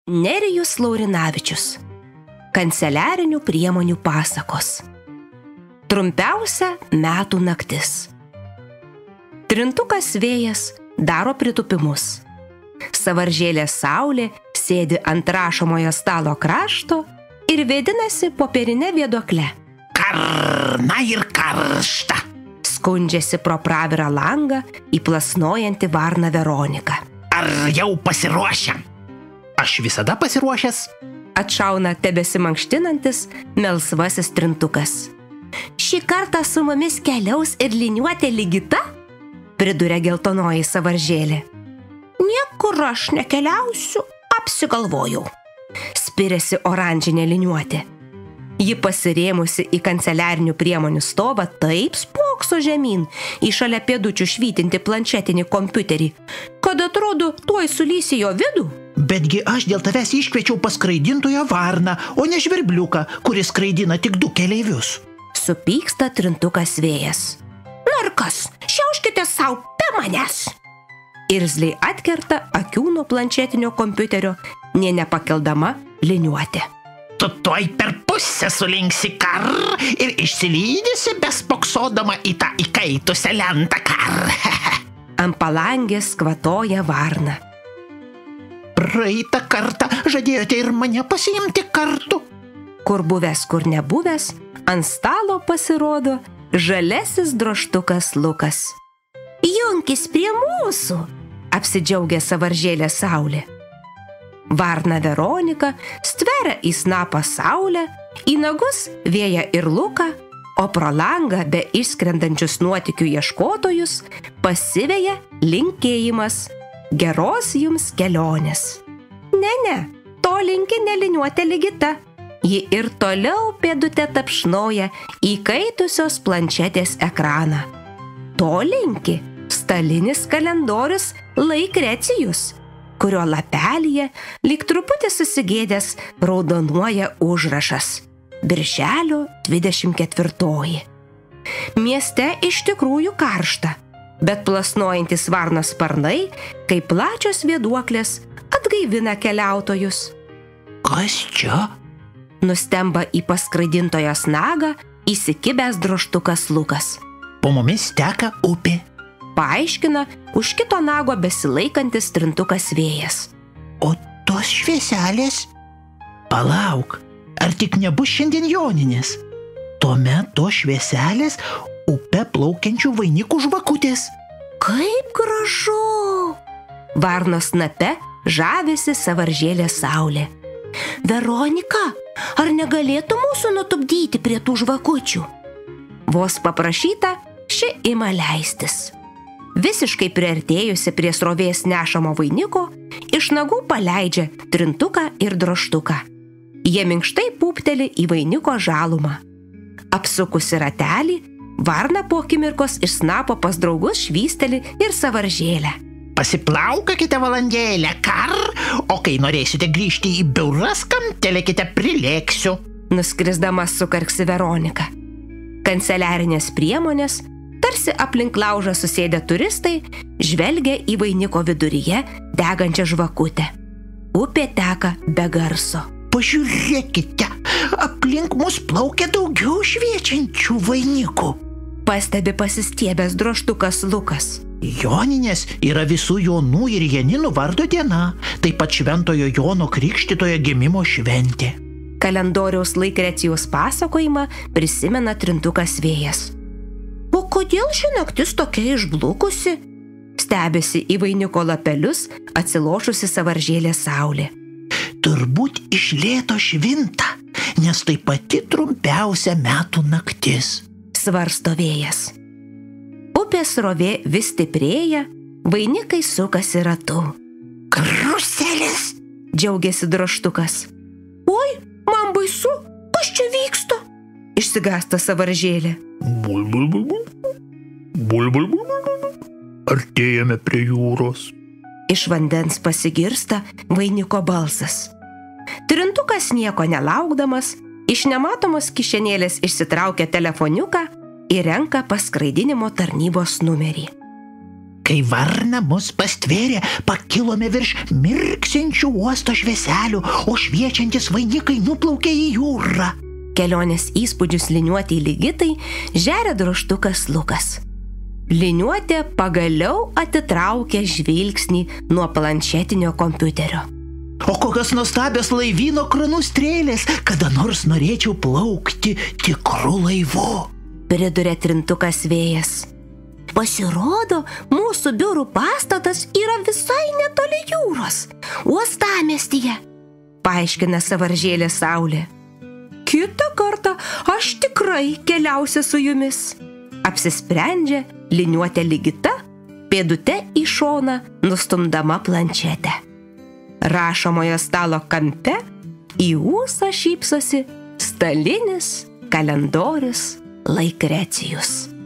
Nerijus Laurinavičius. Kanceliarinių priemonių pasakos. Trumpiausia metų naktis. Trintukas vėjas daro pritupimus. Sąvaržėlė saulė sėdi ant rašomojo stalo krašto ir vėdinasi popierinę vėduoklę. Karna ir karšta. Skundžiasi pro pravirą langą įplasnojanti varna Veronika. Ar jau pasiruošę? Aš visada pasiruošęs. Atšauna tebesimankštinantis melsvasis trintukas. Šį kartą su mumis keliaus ir liniuotė Ligita? Priduria geltonoji sąvaržėlė. Niekur aš nekeliausiu, apsigalvojau. Spiriasi oranžinė liniuotė. Ji pasirėmusi į kanceliarinių priemonių stovą taip spokso žemyn į šalia pėdučių švytinti planšetinį kompiuterį, kad atrodo tuoj sulysi jo vidų. Betgi aš dėl tavęs iškviečiau paskraidintoją varną, o ne žvirbliuką, kuris skraidina tik 2 keleivius. Supyksta trintukas vėjas. Na ir kas, šiauškite savo be manęs. Irzliai atkerta akių nuo planšetinio kompiuterio, nė nepakeldama liniuotė. Tu tuoj per pusę sulinksi kar ir išsilydysi bespoksodama į tą įkaitusią lentą kar. Ant palangės kvatoja varna. Praeitą kartą žadėjote ir mane pasiimti kartu. Kur buvęs, kur nebuvęs, ant stalo pasirodo žalesis drožtukas Lukas. Junkis prie mūsų, apsidžiaugia sąvaržėlė saulė. Varna Veronika stveria į snapą saulę, į nagus vėją ir Luką, o pro langą be išskrendančius nuotykių ieškotojus pasiveja linkėjimas. Geros jums kelionės. Ne, to linki neliniuotė Ligita. Ji ir toliau pėdute tapšnoja įkaitusios planšetės ekraną. To linki stalinis kalendorius Laikrecijus, kurio lapelyje lyg truputį susigėdęs raudonuoja užrašas Birželio 24. Mieste iš tikrųjų karšta, bet plasnojantis varnos sparnai, kaip plačios vėduoklės, atgaivina keliautojus. Kas čia? Nustemba į paskraidintojos nagą įsikibęs drožtukas Lukas. Po mumis teka upė. Paaiškina už kito nago besilaikantis trintukas vėjas. O tos švieselės? Palauk, ar tik nebus šiandien joninės? Tuomet tos švieselės upe plaukiančių vainikų žvakutės. Kaip gražu! Varnos snape žavisi sąvaržėlė saulė. Veronika, ar negalėtų mūsų nutupdyti prie tų žvakučių? Vos paprašyta, ši ima leistis. Visiškai priartėjusi prie srovės nešamo vainiko, iš nagų paleidžia trintuką ir drožtuką. Jie minkštai pūpteli į vainiko žalumą. Apsukusi ratelį, varna po akimirkos iš snapo pas draugus švysteli ir sąvaržėlę. Pasiplaukakite valandėlę, kar, o kai norėsite grįžti į biuras, kamtelėkite prilėksiu. Nuskrisdama sukarksi Veronika. Kanceliarinės priemonės, tarsi aplink laužą susėdę turistai, žvelgia į vainiko viduryje degančią žvakutę. Upė teka be garso. Pažiūrėkite, aplink mus plaukia daugiau šviečiančių vainikų. Pastebi pasistiebęs drožtukas Lukas. Joninės yra visų Jonų ir Janinų vardo diena, taip pat Šventojo Jono Krikštytojo gimimo šventė. Kalendoriaus Laikrecijos pasakojimą prisimena trintukas vėjas. O kodėl ši naktis tokia išblukusi? Stebisi į vainiko lapelius atsilošusi sąvaržėlė saulė. Turbūt iš lėto švinta, nes tai pati trumpiausia metų naktis. Svarsto vėjas. Upės srovė vis stiprėja, vainikai sukasi ratu. Karuselis! Džiaugiasi drožtukas. Oi, man baisu, kas čia vyksta? Išsigąsta sąvaržėlė. Artėjame prie jūros. Iš vandens pasigirsta vainiko balsas. Trintukas nieko nelaukdamas, iš nematomos kišenėlės išsitraukia telefoniuką ir renka paskraidinimo tarnybos numerį. Kai varna mus pastvėrė, pakilome virš mirksinčių uosto švieselių, o šviečiantis vainikai nuplaukė į jūrą. Kelionės įspūdžius Liniuotei Ligitai žeria drožtukas Lukas. Liniuotė pagaliau atitraukė žvilgsnį nuo planšetinio kompiuterio. O kokios nuostabios laivyno kranų strėlės, kada nors norėčiau plaukti tikru laivu. Priduria trintukas Vėjas. Pasirodo, mūsų biurų pastatas yra visai netoli jūros, uostamiestyje, paaiškina Sąvaržėlė Saulė. Kitą kartą aš tikrai keliausiu su jumis, apsisprendžia Liniuotė Ligita, pėdute į šoną nustumdama planšetę. Rašomojo stalo kampe į ūsą šypsosi stalinis kalendorius Laikrecijus.